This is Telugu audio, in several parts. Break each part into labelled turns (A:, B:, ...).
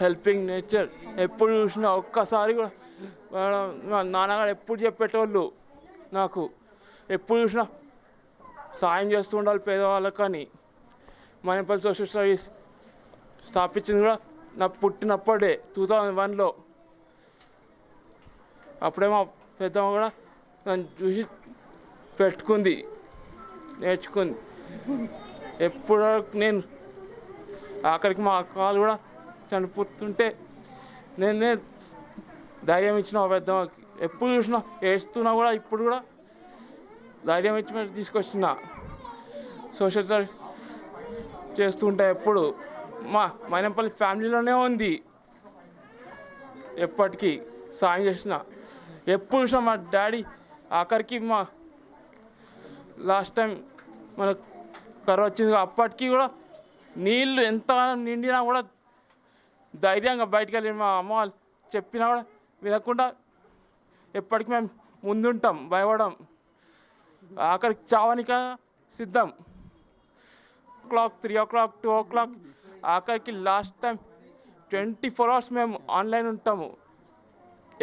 A: Helping nature. ఎప్పుడు చూసినా ఒక్కసారి కూడా నాన్నగారు ఎప్పుడు చెప్పేటోళ్ళు నాకు, ఎప్పుడు చూసినా సాయం చేస్తూ ఉండాలి పేదవాళ్ళకని. మైనంపల్లి సోషల్ సర్వీస్ స్థాపించింది కూడా నా పుట్టినప్పుడే 2001లో. అప్పుడే మా పెద్దమ్మ కూడా నన్ను చూసి పెట్టుకుంది, నేర్చుకుంది. ఎప్పుడు నేను ఆఖరికి మా అక్క వాళ్ళు కూడా చనిపోతుంటే నేనే ధైర్యం ఇచ్చిన మా పెద్దమ్మకి. ఎప్పుడు చూసినా ఏడుస్తున్నా కూడా ఇప్పుడు కూడా ధైర్యం ఇచ్చి తీసుకొచ్చిన. సోషల్ సర్వీస్ చేస్తుంటే ఎప్పుడు మా మైనంపల్లి ఫ్యామిలీలోనే ఉంది. ఎప్పటికీ సాయం చేసిన. ఎప్పుడు చూసినా మా డాడీ ఆఖరికి మా లాస్ట్ టైం మన కరువు వచ్చింది, అప్పటికి కూడా నీళ్ళు ఎంత నిండినా కూడా ధైర్యంగా బయటికి వెళ్ళి మా అమ్మ వాళ్ళు చెప్పినా కూడా వినకుండా ఎప్పటికీ మేము ముందుంటాం, భయపడం. ఆఖరికి చావనిక సిద్ధం. 3 o'clock 2 o'clock ఆఖరికి లాస్ట్ టైం 24 hours మేము ఆన్లైన్ ఉంటాము.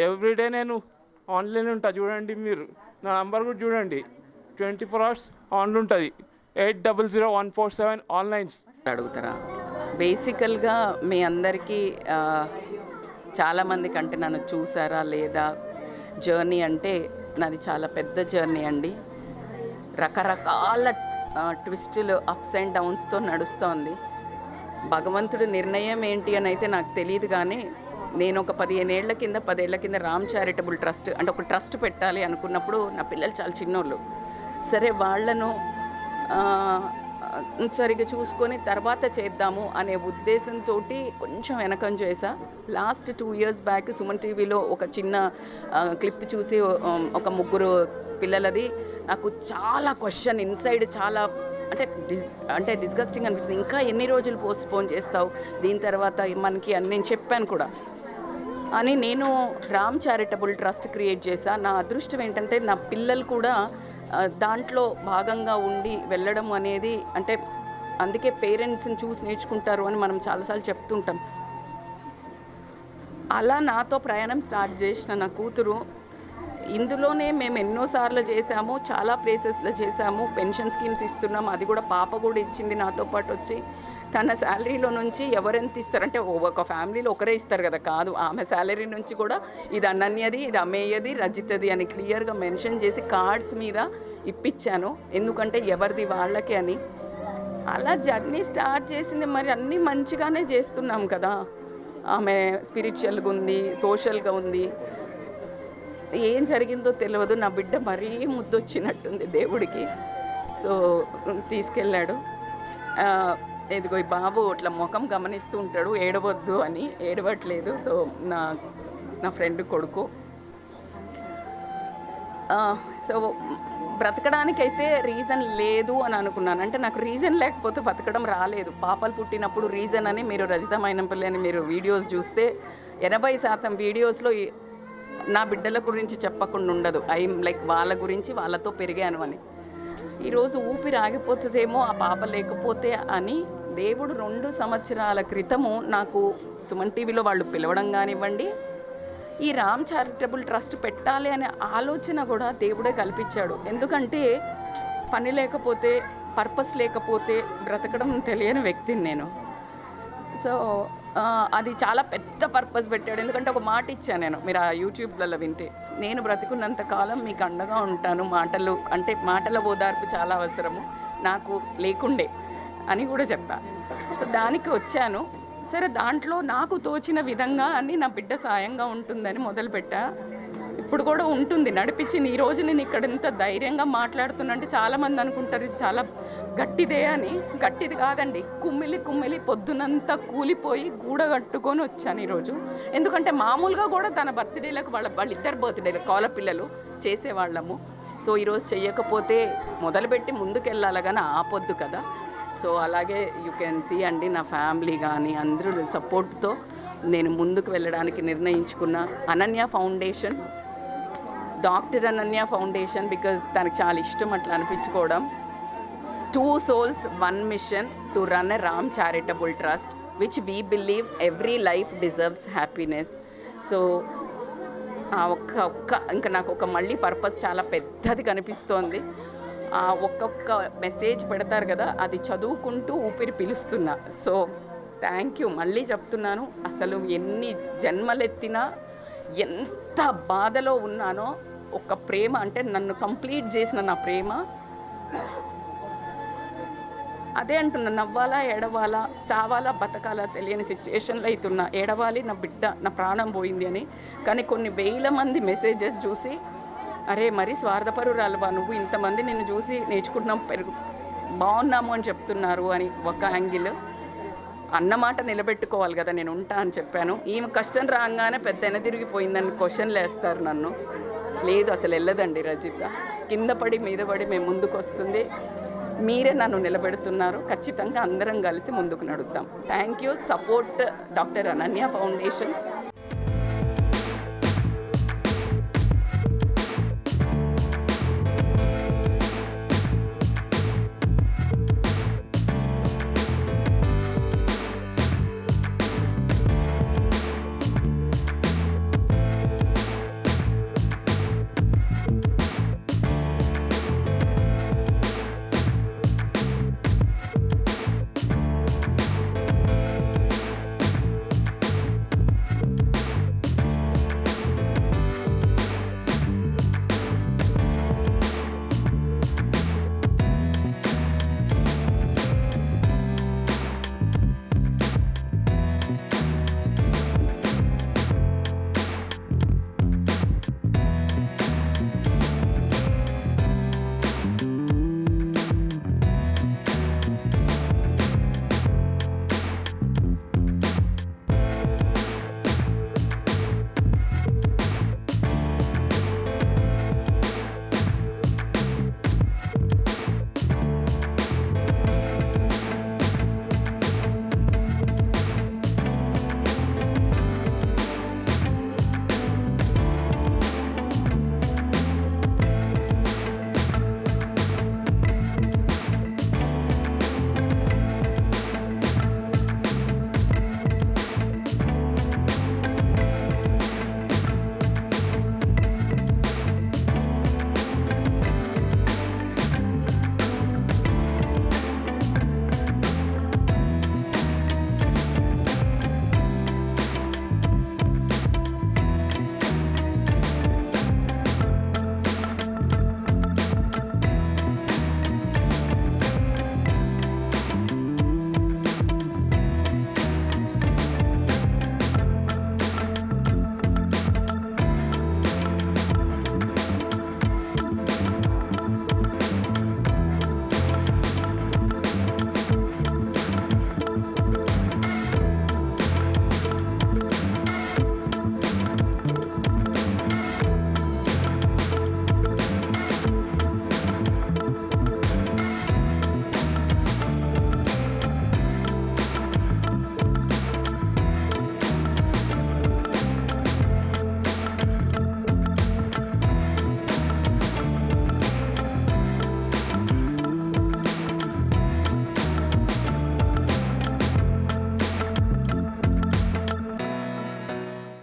A: ఎవ్రీడే నేను ఆన్లైన్ ఉంటా. చూడండి మీరు నా నంబర్ కూడా చూడండి, 24 hours ఆన్లో ఉంటుంది. 800147 ఆన్లైన్స్.
B: అడుగుతారా? బేసికల్గా మీ అందరికీ చాలామందికి అంటే నన్ను చూసారా లేదా, జర్నీ అంటే నాది చాలా పెద్ద జర్నీ అండి. రకరకాల ట్విస్టులు, అప్స్ అండ్ డౌన్స్తో నడుస్తోంది. భగవంతుడి నిర్ణయం ఏంటి అని అయితే నాకు తెలియదు, కానీ నేను ఒక 10 ఏళ్ల కింద రామ్ చారిటబుల్ ట్రస్ట్ అంటే ఒక ట్రస్ట్ పెట్టాలి అనుకున్నప్పుడు నా పిల్లలు చాలా చిన్నోళ్ళు. సరే వాళ్ళను సరిగ్గా చూసుకొని తర్వాత చేద్దాము అనే ఉద్దేశంతో కొంచెం వెనకం చేశా. లాస్ట్ 2 years బ్యాక్ సుమన్ టీవీలో ఒక చిన్న క్లిప్ చూసి ఒక 3 పిల్లలది నాకు చాలా క్వశ్చన్ ఇన్సైడ్ చాలా అంటే డిస్గస్టింగ్ అనిపించింది. ఇంకా ఎన్ని రోజులు పోస్ట్పోన్ చేస్తావు, దీని తర్వాత మనకి అని నేను చెప్పాను కూడా అని. నేను రామ్ చారిటబుల్ ట్రస్ట్ క్రియేట్ చేశా. నా అదృష్టం ఏంటంటే నా పిల్లలు కూడా దాంట్లో భాగంగా ఉండి వెళ్ళడం అనేది, అంటే అందుకే పేరెంట్స్ని చూసి నేర్చుకుంటారు అని మనం చాలాసార్లు చెప్తుంటాం. అలా నాతో ప్రయాణం స్టార్ట్ చేసిన నా కూతురు ఇందులోనే మేము ఎన్నోసార్లు చేశాము, చాలా ప్లేసెస్లో చేశాము. పెన్షన్ స్కీమ్స్ ఇస్తున్నాం, అది కూడా పాప కూడా ఇచ్చింది నాతో పాటు వచ్చి. తన శాలరీలో నుంచి ఎవరెంత ఇస్తారంటే ఒక ఫ్యామిలీలో ఒకరే ఇస్తారు కదా, కాదు, ఆమె శాలరీ నుంచి కూడా ఇది అనన్యది, ఇది అమేయది, రజితది అని క్లియర్గా మెన్షన్ చేసి కార్డ్స్ మీద ఇప్పించాను. ఎందుకంటే ఎవరిది వాళ్ళకి అని. అలా జర్నీ స్టార్ట్ చేసింది. మరి అన్నీ మంచిగానే చేస్తున్నాం కదా. ఆమె స్పిరిచువల్గా ఉంది, సోషల్గా ఉంది. ఏం జరిగిందో తెలియదు, నా బిడ్డ మరీ ముద్దొచ్చినట్టుంది దేవుడికి. సో తీసుకెళ్ళాడు. ఇదిగో ఈ బాబు అట్లా ముఖం గమనిస్తూ ఉంటాడు, ఏడవద్దు అని. ఏడవట్లేదు. సో నా ఫ్రెండ్ కొడుకు. సో బ్రతకడానికైతే రీజన్ లేదు అని అనుకున్నాను. అంటే నాకు రీజన్ లేకపోతే బతకడం రాలేదు. పాపలు పుట్టినప్పుడు రీజన్ అని మీరు రజిత మైనంపల్లి అని మీరు వీడియోస్ చూస్తే 80% వీడియోస్లో నా బిడ్డల గురించి చెప్పకుండా ఉండదు. లైక్ వాళ్ళ గురించి, వాళ్ళతో పెరిగాను అని. ఈరోజు ఊపిరి ఆగిపోతుందేమో ఆ పాప లేకపోతే అని దేవుడు 2 సంవత్సరాల క్రితము నాకు సుమన్ టీవీలో వాళ్ళు పిలవడం కానివ్వండి, ఈ రామ్ చారిటబుల్ ట్రస్ట్ పెట్టాలి అనే ఆలోచన కూడా దేవుడే కల్పించాడు. ఎందుకంటే పని లేకపోతే, పర్పస్ లేకపోతే బ్రతకడం తెలియని వ్యక్తిని నేను. సో అది చాలా పెద్ద పర్పస్ పెట్టాడు. ఎందుకంటే ఒక మాట ఇచ్చాను నేను, మీరు ఆ యూట్యూబ్లలో వింటే, నేను బ్రతికున్నంత కాలం మీకు అండగా ఉంటాను. మాటల ఓదార్పు చాలా అవసరము, నాకు లేకుండే అని కూడా చెప్పా. సో దానికి వచ్చాను. సరే, దాంట్లో నాకు తోచిన విధంగా అని నా బిడ్డ సాయంగా ఉంటుందని మొదలుపెట్టా. ఇప్పుడు కూడా ఉంటుంది, నడిపించింది. ఈ రోజు నేను ఇక్కడ ఎంత ధైర్యంగా మాట్లాడుతున్నంటే చాలామంది అనుకుంటారు ఇది చాలా గట్టిదే అని. గట్టిది కాదండి, కుమ్మిలి పొద్దునంతా కూలిపోయి గూడగట్టుకొని వచ్చాను ఈరోజు. ఎందుకంటే మామూలుగా కూడా తన బర్త్డేలకు వాళ్ళిద్దరు బర్త్డేలకు కోల పిల్లలు చేసేవాళ్ళము. సో ఈరోజు చెయ్యకపోతే మొదలుపెట్టి ముందుకెళ్ళాలి కానీ ఆపొద్దు కదా. సో అలాగే యూ కెన్ సీ అండి, నా ఫ్యామిలీ కానీ అందరూ సపోర్ట్తో నేను ముందుకు వెళ్ళడానికి నిర్ణయించుకున్న Ananya foundation, doctor Ananya foundation, because తనకు చాలా ఇష్టం అట్లా అనిపించుకోవడం. 2 souls 1 mission to run a Ram charitable trust. Which we believe every life deserves happiness. So ఆ ఒక్క ఇంకా నాకు ఒక మళ్ళీ పర్పస్ చాలా పెద్దది కనిపిస్తోంది. ఆ ఒక్కొక్క మెసేజ్ పెడతారు కదా, అది చదువుకుంటూ ఊపిరి పీలుస్తున్నా. సో థ్యాంక్ యూ మళ్ళీ చెప్తున్నాను. అసలు ఎన్ని జన్మలెత్తినా ఎంత బాధలో ఉన్నానో ఒక ప్రేమ అంటే నన్ను కంప్లీట్ చేసిన నా ప్రేమ అదే అంటున్నా. నవ్వాలా ఏడవాలా, చావాలా బతకాలా తెలియని సిచ్యుయేషన్లో అవుతున్నా. ఏడవాలి, నా బిడ్డ నా ప్రాణం పోయింది అని. కానీ కొన్ని వేల మంది మెసేజెస్ చూసి అరే మరీ స్వార్థపరురాలువా నువ్వు, ఇంతమంది నిన్ను చూసి నేర్చుకుంటున్నాం, బాగున్నాము అని చెప్తున్నారు అని ఒక యాంగిల్. అన్నమాట నిలబెట్టుకోవాలి కదా, నేను ఉంటా అని చెప్పాను. ఈమె కష్టం రాగానే పెద్ద తిరిగిపోయిందని క్వశ్చన్లు వేస్తారు నన్ను. లేదు అసలు వెళ్ళదండి రజిత, కింద పడి మీద పడి మేము ముందుకు వస్తుంది. మీరే నన్ను నిలబెడుతున్నారు. ఖచ్చితంగా అందరం కలిసి ముందుకు నడుద్దాం. Thank you. Support doctor Ananya foundation.